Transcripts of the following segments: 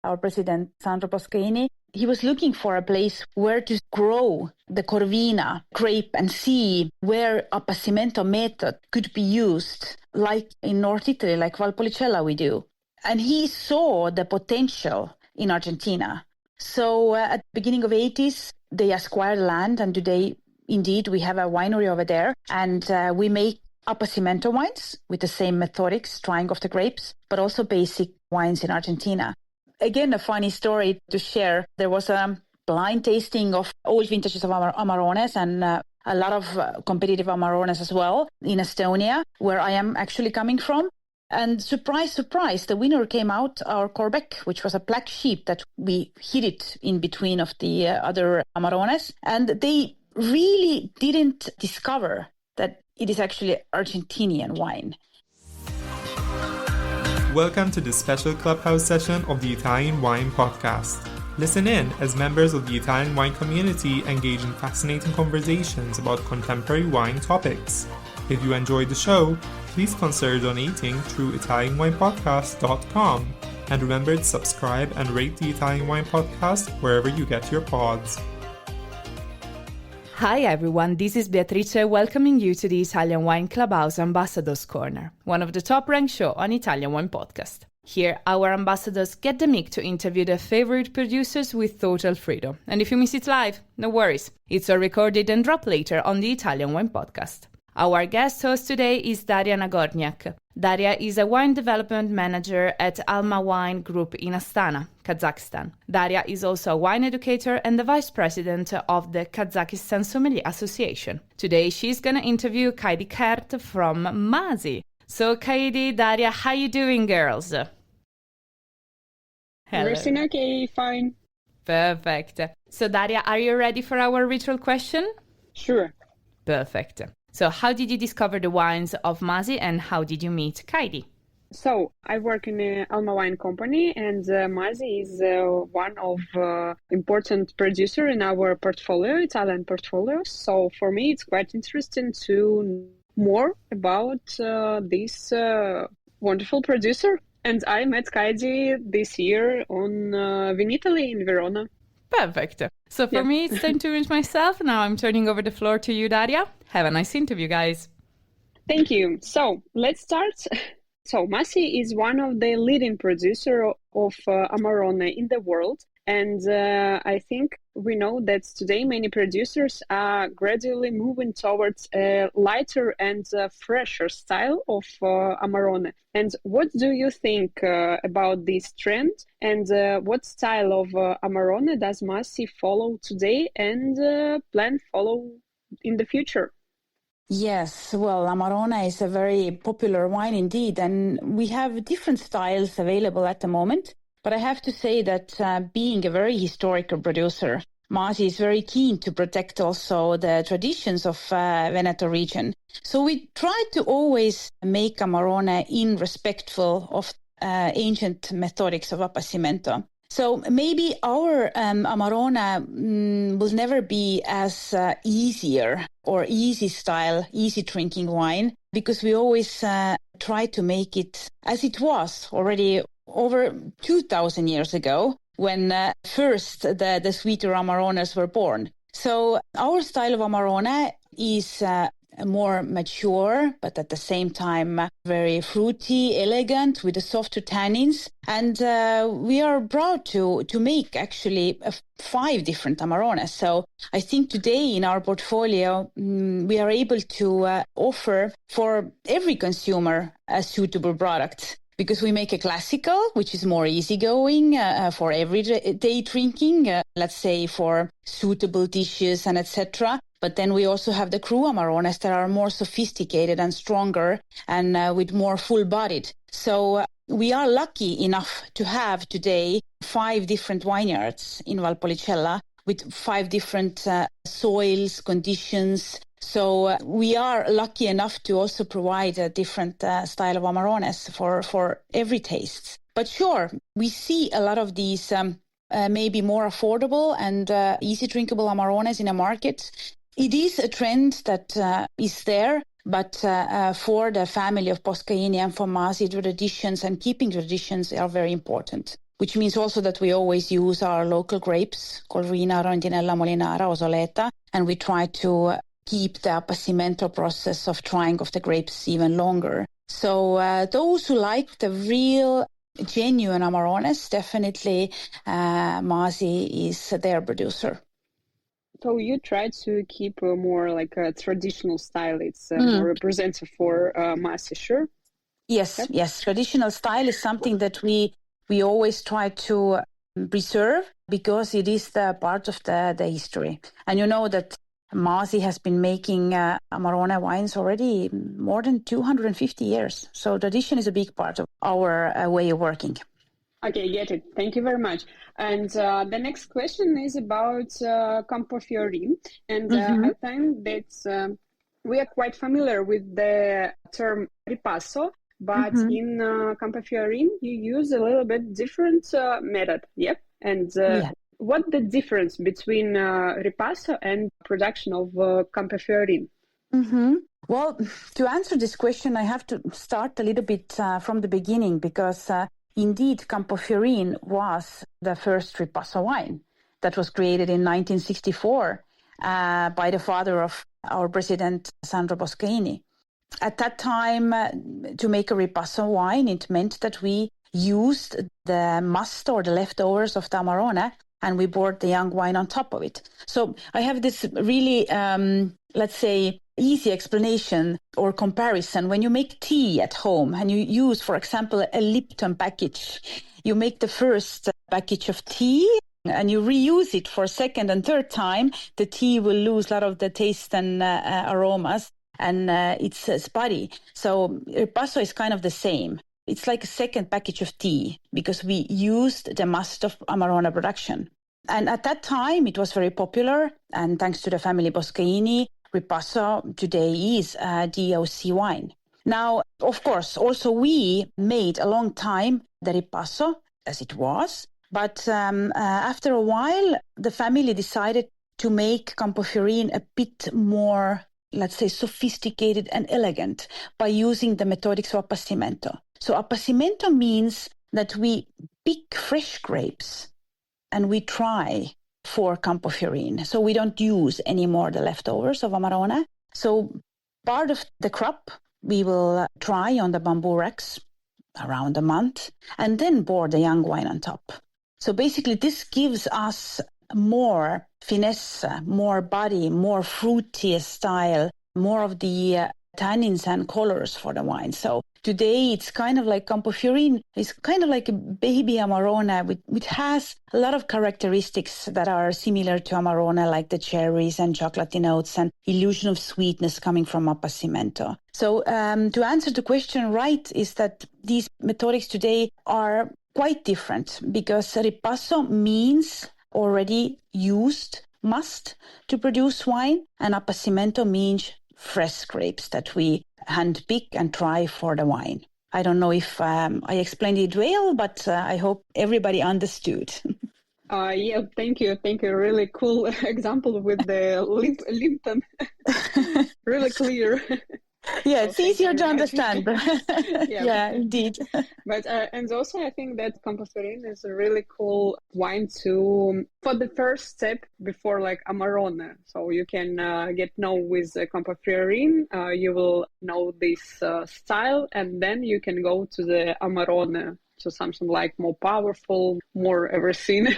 our president, Sandro Poscaini, he was looking for a place where to grow the Corvina grape and see where appassimento method could be used, like in North Italy, like Valpolicella we do. And he saw the potential in Argentina. So at the beginning of the 80s, they acquired land, and today, indeed, we have a winery over there, and we make appassimento wines with the same methodics, drying of the grapes, but also basic wines in Argentina. Again, a funny story to share. There was a blind tasting of old vintages of Amarones and a lot of competitive Amarones as well in Estonia, where I am actually coming from. And surprise, surprise, the winner came out our Corbec, which was a black sheep that we hid it in between of the other Amarones. And they really didn't discover that it is actually Argentinian wine. Welcome to this special Clubhouse session of the Italian Wine Podcast. Listen in as members of the Italian wine community engage in fascinating conversations about contemporary wine topics. If you enjoyed the show, please consider donating through ItalianWinePodcast.com, and remember to subscribe and rate the Italian Wine Podcast wherever you get your pods. Hi everyone, this is Beatrice welcoming you to the Italian Wine Clubhouse Ambassadors Corner, one of the top-ranked shows on Italian Wine Podcast. Here, our ambassadors get the mic to interview their favorite producers with total freedom. And if you miss it live, no worries. It's all recorded and dropped later on the Italian Wine Podcast. Our guest host today is Darya Nagornyak. Darya is a wine development manager at Almawine Group in Astana, Kazakhstan. Darya is also a wine educator and the vice president of the Kazakhstan Sommelier Association. Today, she's going to interview Kaidi Kerdt from Masi. So, Kaidi, Darya, how you doing, girls? Hello. Everything okay, fine. Perfect. So, Darya, are you ready for our ritual question? Sure. Perfect. So how did you discover the wines of Masi and how did you meet Kaidi? So I work in an Almawine company, and Masi is one of important producer in our portfolio, Italian portfolio. So for me, it's quite interesting to know more about this wonderful producer. And I met Kaidi this year on Venetian in Verona. Perfect. So for me, it's time to meet myself. Now I'm turning over the floor to you, Darya. Have a nice interview, guys. Thank you. So let's start. So Masi is one of the leading producers of Amarone in the world. And I think we know that today many producers are gradually moving towards a lighter and fresher style of Amarone. And what do you think about this trend? And what style of Amarone does Masi follow today and plan follow in the future? Yes, well, Amarone is a very popular wine indeed, and we have different styles available at the moment. But I have to say that being a very historical producer, Masi is very keen to protect also the traditions of Veneto region. So we try to always make Amarone in respectful of ancient methodics of appassimento. So maybe our Amarone will never be as easier or easy style, easy drinking wine, because we always try to make it as it was already over 2,000 years ago, when first the sweeter Amarones were born. So our style of Amarone is more mature, but at the same time very fruity, elegant, with the softer tannins. And we are proud to make actually 5 different Amarones. So I think today in our portfolio, we are able to offer for every consumer a suitable product. Because we make a classical, which is more easygoing for everyday drinking, let's say for suitable dishes and etc. But then we also have the cru Amarones that are more sophisticated and stronger and with more full-bodied. So we are lucky enough to have today 5 different vineyards in Valpolicella with 5 different soils, conditions. So we are lucky enough to also provide a different style of Amarones for every taste. But sure, we see a lot of these maybe more affordable and easy drinkable Amarones in the market. It is a trend that is there, but for the family of Poscaini and for Masi, traditions and keeping traditions are very important. which means also that we always use our local grapes, Corvina, Rondinella, Molinara, Osoleta, and we try to keep the appassimento process of drying of the grapes even longer. So those who like the real, genuine Amarones, definitely Masi is their producer. So you try to keep a more like a traditional style. It's more representative for Masi, sure? Yes, yep. Yes. Traditional style is something that we always try to preserve because it is the part of the history. And you know that Masi has been making Amarone wines already more than 250 years. So tradition is a big part of our way of working. Okay, get it. Thank you very much. And the next question is about Campofiorin. And I think that we are quite familiar with the term ripasso, but in Campofiorin, you use a little bit different method. Yep. And what the difference between ripasso and production of Campofiorin? Well, to answer this question, I have to start a little bit from the beginning because indeed, Campofiorin was the first ripasso wine that was created in 1964 by the father of our president, Sandro Boscaini. At that time, to make a ripasso wine, it meant that we used the must or the leftovers of the Amarone and we poured the young wine on top of it. So I have this really, let's say, easy explanation or comparison. When you make tea at home and you use, for example, a Lipton package, you make the first package of tea and you reuse it for second and third time, the tea will lose a lot of the taste and aromas and it's spotty. So ripasso is kind of the same. It's like a second package of tea because we used the must of Amarone production. And at that time, it was very popular. And thanks to the family Boscaini, ripasso today is a DOC wine. Now, of course, also we made a long time the ripasso as it was. But after a while, the family decided to make Campofiorin a bit more, let's say, sophisticated and elegant by using the methodics of appassimento. So appassimento means that we pick fresh grapes and we try for Campofiorin. So we don't use anymore the leftovers of Amarone. So part of the crop we will try on the bamboo racks around a month and then pour the young wine on top. So basically this gives us more finesse, more body, more fruity style, more of the tannins and colors for the wine. So today it's kind of like Campofiorin is kind of like a baby Amarone, which has a lot of characteristics that are similar to Amarone, like the cherries and chocolatey notes and illusion of sweetness coming from appassimento. So to answer the question right is that these methodics today are quite different because ripasso means already used must to produce wine and appassimento means fresh grapes that we hand-pick and try for the wine. I don't know if I explained it well, but I hope everybody understood. Yeah, thank you. Really cool example with the Lipton. Really clear. Yeah, it's easier to understand. Yeah, indeed. But and also I think that Campofiorin is a really cool wine for the first step before like Amarone. So you can get known with Campofiorin. You will know this style, and then you can go to the Amarone, to something like more powerful, more everything.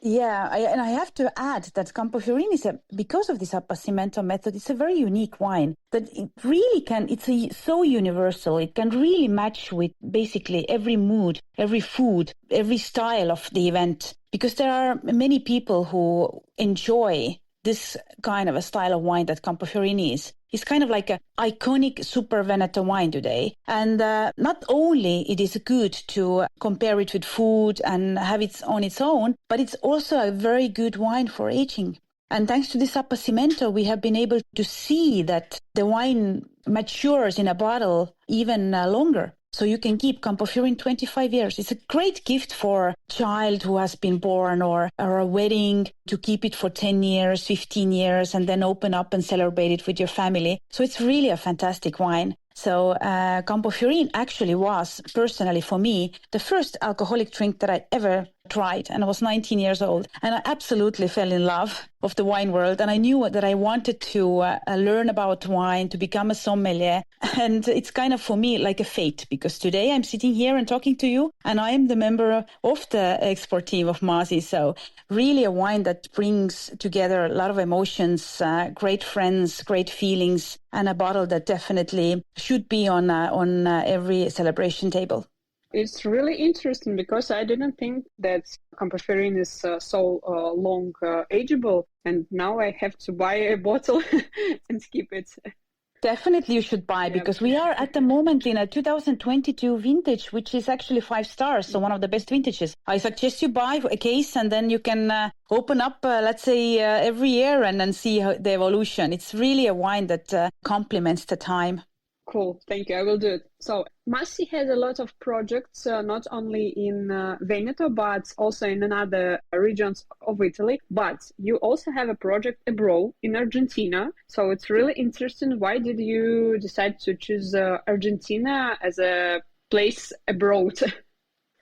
Yeah, and I have to add that Campofiorin is because of this appassimento method, it's a very unique wine that it really it's so universal. It can really match with basically every mood, every food, every style of the event, because there are many people who enjoy this kind of a style of wine that Campofiorin is. It's kind of like an iconic super Veneto wine today. And not only it is good to compare it with food and have it on its own, but it's also a very good wine for aging. And thanks to this appassimento, we have been able to see that the wine matures in a bottle even longer. So you can keep Campofiorin 25 years. It's a great gift for a child who has been born or a wedding to keep it for 10 years, 15 years, and then open up and celebrate it with your family. So it's really a fantastic wine. So Campofiorin actually was, personally for me, the first alcoholic drink that I ever tried. And I was 19 years old. And I absolutely fell in love of the wine world. And I knew that I wanted to learn about wine, to become a sommelier. And it's kind of, for me, like a fate, because today I'm sitting here and talking to you, and I am the member of the export team of Masi. So really a wine that brings together a lot of emotions, great friends, great feelings, and a bottle that definitely should be on every celebration table. It's really interesting because I didn't think that Campofiorin is so long ageable, and now I have to buy a bottle and keep it. Definitely you should buy, because we are at the moment in a 2022 vintage, which is actually 5 stars, so one of the best vintages. I suggest you buy a case, and then you can open up, let's say, every year and then see the evolution. It's really a wine that complements the time. Cool, thank you. I will do it. So Masi has a lot of projects, not only in Veneto, but also in another regions of Italy. But you also have a project abroad in Argentina. So it's really interesting. Why did you decide to choose Argentina as a place abroad?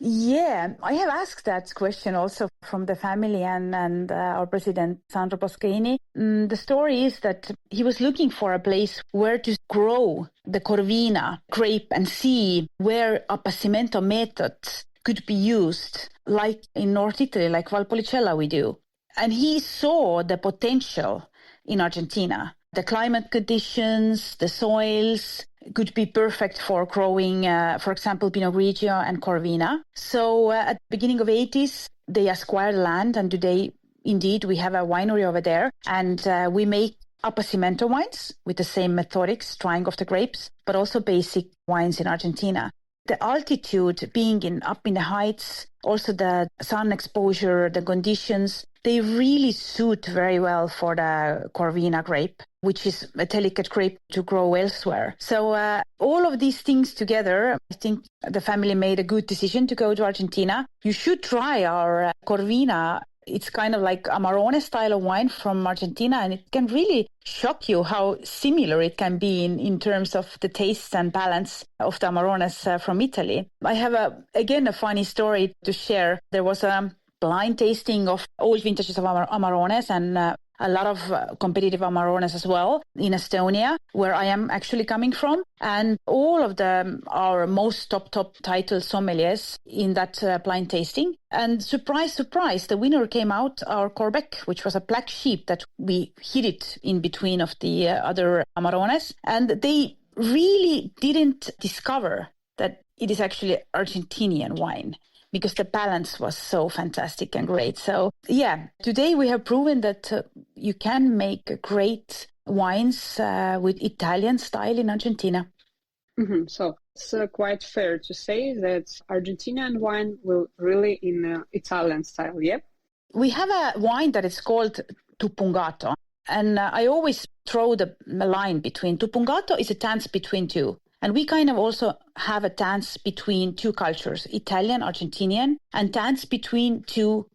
Yeah, I have asked that question also from the family and our president, Sandro Boscheini. The story is that he was looking for a place where to grow the Corvina grape and see where appassimento methods could be used, like in North Italy, like Valpolicella we do. And he saw the potential in Argentina. The climate conditions, the soils could be perfect for growing, for example, Pinot Grigio and Corvina. So at the beginning of 80s, they acquired land, and today, indeed, we have a winery over there. And we make appassimento wines with the same methodics, drying of the grapes, but also basic wines in Argentina. The altitude, being up in the heights, also the sun exposure, the conditions, they really suit very well for the Corvina grape, which is a delicate grape to grow elsewhere. So all of these things together, I think the family made a good decision to go to Argentina. You should try our Corvina. It's kind of like Amarone style of wine from Argentina, and it can really shock you how similar it can be in terms of the taste and balance of the Amarones from Italy. I have, a funny story to share. There was a blind tasting of old vintages of Amarones and a lot of competitive Amarones as well in Estonia, where I am actually coming from. And all of our most top title sommeliers in that blind tasting. And surprise, surprise, the winner came out, our Corbec, which was a black sheep that we hid it in between of the other Amarones. And they really didn't discover that it is actually Argentinian wine, because the balance was so fantastic and great. So yeah, today we have proven that you can make great wines with Italian style in Argentina. Mm-hmm. So it's quite fair to say that Argentinian wine will really in Italian style, yeah? We have a wine that is called Tupungato. And I always throw the line between Tupungato is a dance between two. And we kind of also have a dance between two cultures, Italian, Argentinian, and dance between two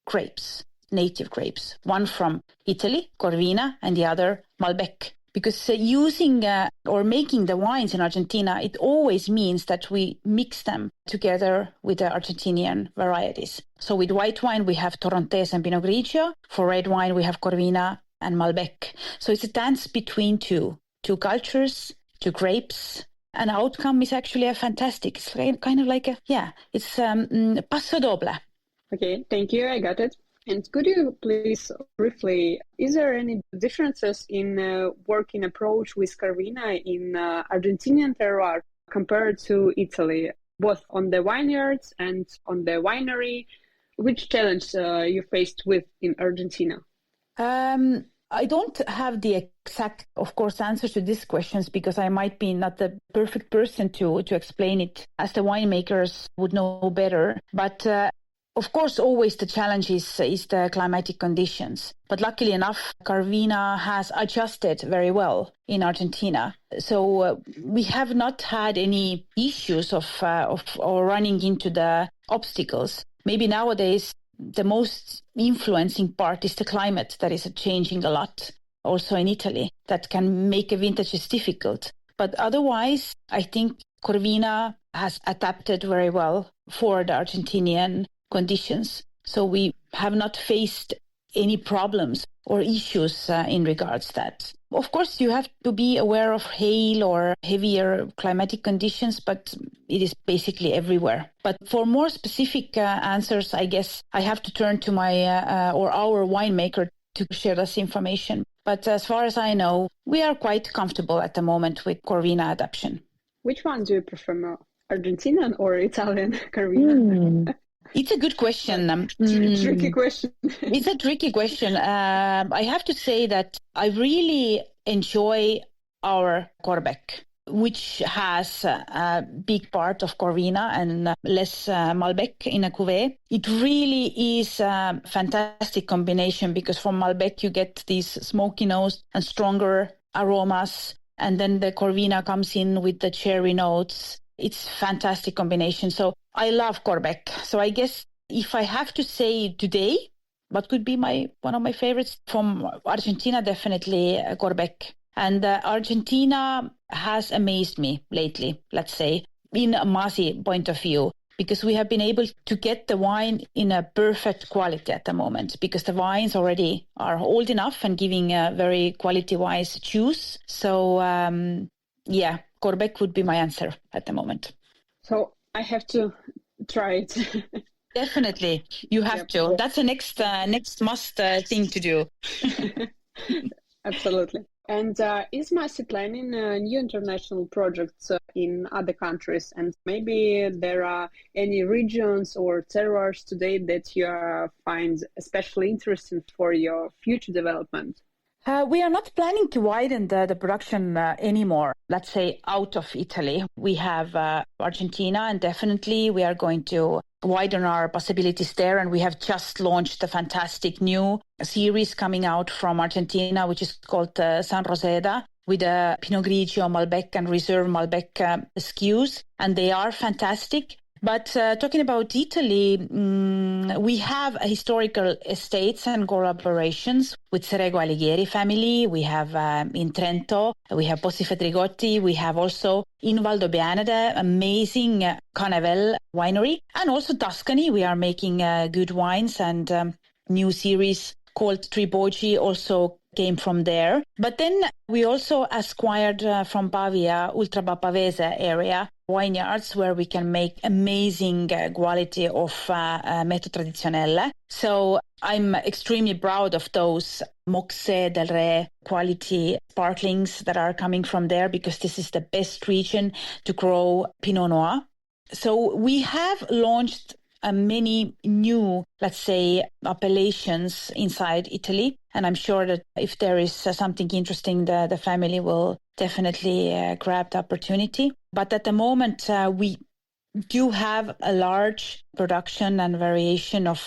grapes, native grapes, one from Italy, Corvina, and the other Malbec. Because using or making the wines in Argentina, it always means that we mix them together with the Argentinian varieties. So with white wine, we have Torrontés and Pinot Grigio. For red wine, we have Corvina and Malbec. So it's a dance between two cultures, two grapes. And the outcome is actually a fantastic. It's kind of like it's passo doble. Okay, thank you. I got it. And could you please briefly, is there any differences in working approach with Corvina in Argentinian terroir compared to Italy, both on the vineyards and on the winery? Which challenge you faced with in Argentina? I don't have the exact, of course, answers to these questions, because I might be not the perfect person to explain it, as the winemakers would know better. But of course, always the challenge is the climatic conditions. But luckily enough, Corvina has adjusted very well in Argentina. So we have not had any issues of running into the obstacles. Maybe nowadays, the most influencing part is the climate that is changing a lot, also in Italy, that can make a vintages difficult. But otherwise, I think Corvina has adapted very well for the Argentinian conditions. So we have not faced any problems or issues in regards to that. Of course, you have to be aware of hail or heavier climatic conditions, but it is basically everywhere. But for more specific answers, I guess I have to turn to my or our winemaker to share this information. But as far as I know, we are quite comfortable at the moment with Corvina adaptation. Which one do you prefer more, Argentinian or Italian Corvina? It's a good question. Tricky question. It's a tricky question. I have to say that I really enjoy our Corbec, which has a big part of Corvina and less Malbec in a cuvée. It really is a fantastic combination because from Malbec you get these smoky nose and stronger aromas, and then the Corvina comes in with the cherry notes. It's a fantastic combination. So I love Corbec. So I guess if I have to say today, what could be one of my favorites from Argentina, definitely Corbec. And Argentina has amazed me lately, let's say, in a Masi point of view, because we have been able to get the wine in a perfect quality at the moment, because the wines already are old enough and giving a very quality-wise juice. So, Corbec would be my answer at the moment. So I have to try it. Definitely, you have to. That's the next must thing to do. Absolutely. And is Masi planning new international projects in other countries? And maybe there are any regions or terroirs today that you find especially interesting for your future development? We are not planning to widen the production anymore, let's say, out of Italy. We have Argentina, and definitely we are going to widen our possibilities there. And we have just launched a fantastic new series coming out from Argentina, which is called San Roseda, with a Pinot Grigio, Malbec, and Reserve Malbec SKUs. And they are fantastic. But talking about Italy, we have historical estates and collaborations with Serego Alighieri family. We have in Trento, we have Bossi Fedrigotti. We have also in Valdobbiadene, amazing Canevel winery. And also Tuscany, we are making good wines, and new series called Triboggi also came from there. But then we also acquired from Pavia, Ultra Bapavese area, vineyards where we can make amazing quality of Metodo Tradizionale. So I'm extremely proud of those Moxe del Re quality sparklings that are coming from there, because this is the best region to grow Pinot Noir. So we have launched many new, let's say, appellations inside Italy. And I'm sure that if there is something interesting, the family will definitely grab the opportunity. But at the moment, we do have a large production and variation of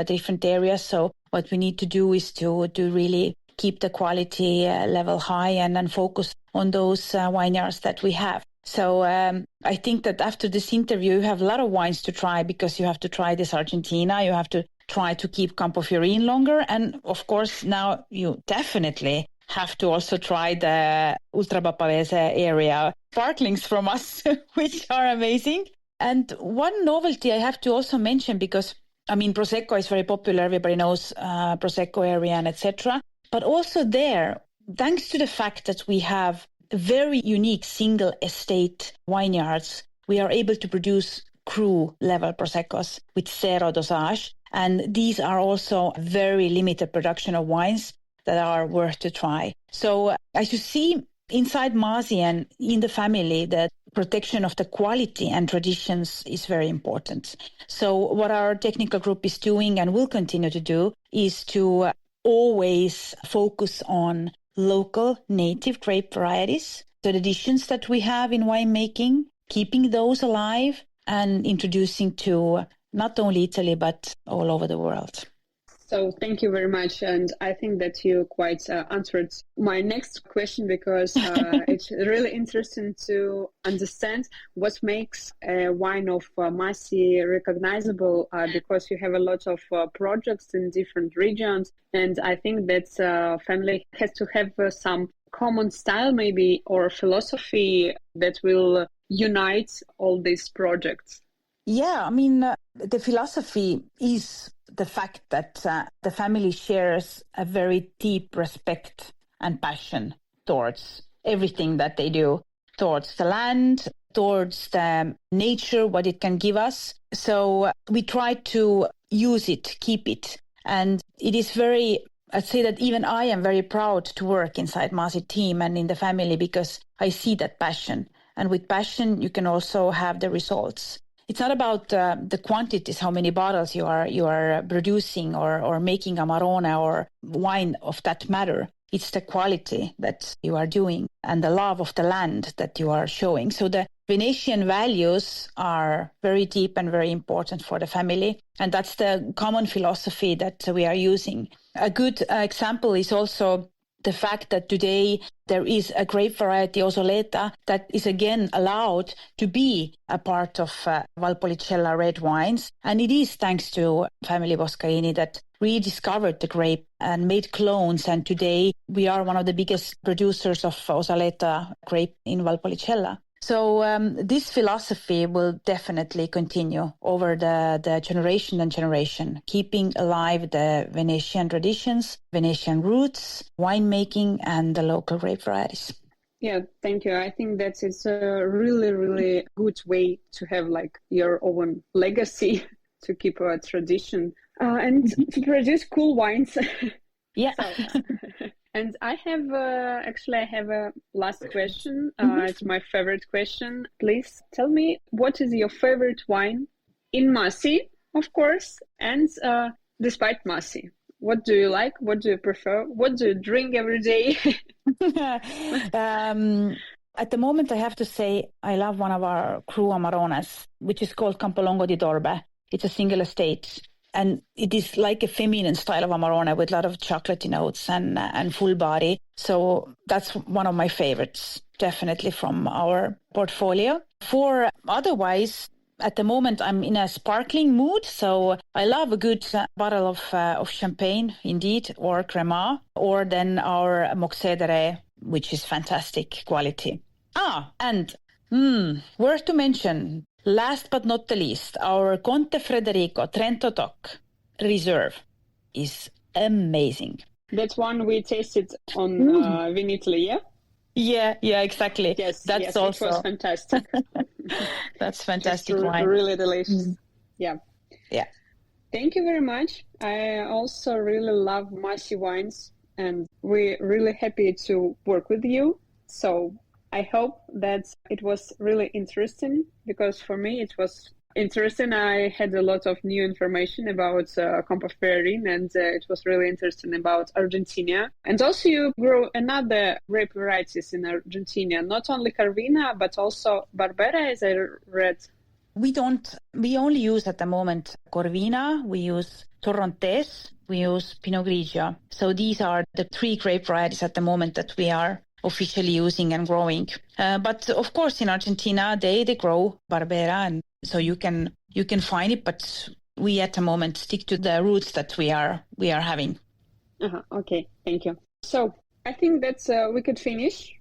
different areas. So what we need to do is to really keep the quality level high and then focus on those vineyards that we have. So I think that after this interview, you have a lot of wines to try, because you have to try this Argentina. You have to try to keep Campofiorin longer. And of course, now you definitely have to also try the Ultra Bapavese area sparklings from us, which are amazing. And one novelty I have to also mention, because, I mean, Prosecco is very popular. Everybody knows Prosecco area and etc. But also there, thanks to the fact that we have very unique single estate vineyards, we are able to produce cru level Proseccos with zero dosage. And these are also very limited production of wines that are worth to try. So as you see inside Masi and in the family, the protection of the quality and traditions is very important. So what our technical group is doing and will continue to do is to always focus on local native grape varieties, the traditions that we have in winemaking, keeping those alive and introducing to not only Italy, but all over the world. So thank you very much. And I think that you quite answered my next question, because it's really interesting to understand what makes a wine of Masi recognizable, because you have a lot of projects in different regions. And I think that family has to have some common style maybe or philosophy that will unite all these projects? Yeah, the philosophy is the fact that the family shares a very deep respect and passion towards everything that they do, towards the land, towards the nature, what it can give us. So we try to use it, keep it. And it is I'd say that even I am very proud to work inside Masi team and in the family because I see that passion. And with passion, you can also have the results. It's not about the quantities, how many bottles you are producing or making Amarone or wine of that matter. It's the quality that you are doing and the love of the land that you are showing. So the Venetian values are very deep and very important for the family. And that's the common philosophy that we are using. A good example is also the fact that today there is a grape variety, Osoleta, that is again allowed to be a part of Valpolicella red wines. And it is thanks to family Boscaini that rediscovered the grape and made clones. And today we are one of the biggest producers of Osoleta grape in Valpolicella. So this philosophy will definitely continue over the generation and generation, keeping alive the Venetian traditions, Venetian roots, winemaking, and the local grape varieties. Yeah, thank you. I think that it's a really, really good way to have like your own legacy, to keep a tradition and to produce cool wines. Yeah. And I have a last question. It's my favorite question. Please tell me, what is your favorite wine in Masi, of course, and despite Masi? What do you like? What do you prefer? What do you drink every day? At the moment, I have to say I love one of our cru Amarones, which is called Campolongo di Dorbe. It's a single estate. And it is like a feminine style of Amarone with a lot of chocolatey notes and full body. So that's one of my favorites, definitely from our portfolio. For otherwise, at the moment, I'm in a sparkling mood. So I love a good bottle of champagne, indeed, or Cremant, or then our Moxedere, which is fantastic quality. And worth to mention, last but not the least, our Conte Federico Trento Doc Reserve is amazing. That's one we tasted on Vinitaly, yeah? Yeah, exactly. Yes, also... it was fantastic. That's fantastic wine. Really delicious. Yeah. Thank you very much. I also really love Masi wines, and we're really happy to work with you. So I hope that it was really interesting, because for me it was interesting. I had a lot of new information about Campofiorin, and it was really interesting about Argentina. And also you grow another grape varieties in Argentina, not only Carvina, but also Barbera, as I read. We only use at the moment Corvina, we use Torrontés, we use Pinot Grigio. So these are the 3 grape varieties at the moment that we are officially using and growing. But of course in Argentina they grow Barbera, and so you can find it, but we at the moment stick to the roots that we are having. Okay, thank you. So I think that's we could finish.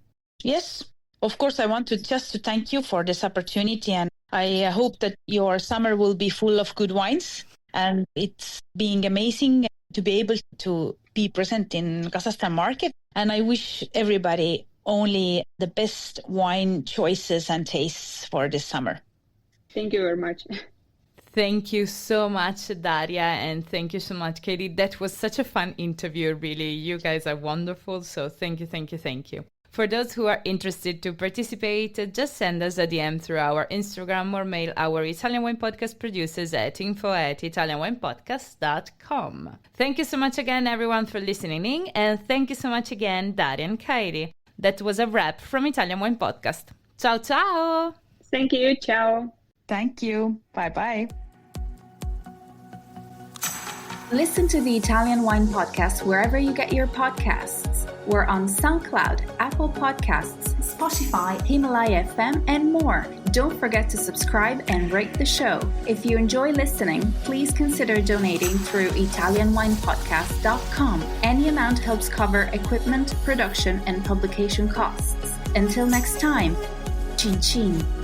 Yes, of course. I want to thank you for this opportunity, and I hope that your summer will be full of good wines, and it's being amazing to be able to be present in Kazakhstan market. And I wish everybody only the best wine choices and tastes for this summer. Thank you very much. Thank you so much, Darya, and thank you so much, Kaidi. That was such a fun interview, really. You guys are wonderful, so thank you. For those who are interested to participate, just send us a DM through our Instagram or mail our Italian Wine Podcast producers at info@italianwinepodcast.com. Thank you so much again, everyone, for listening in, and thank you so much again, Darya and Kaidi. That was a wrap from Italian Wine Podcast. Ciao, ciao! Thank you, ciao! Thank you, bye-bye. Listen to the Italian Wine Podcast wherever you get your podcasts. We're on SoundCloud, Apple Podcasts, Spotify, Spotify, Himalaya FM, and more. Don't forget to subscribe and rate the show. If you enjoy listening, please consider donating through ItalianWinePodcast.com. Any amount helps cover equipment, production, and publication costs. Until next time, cin cin.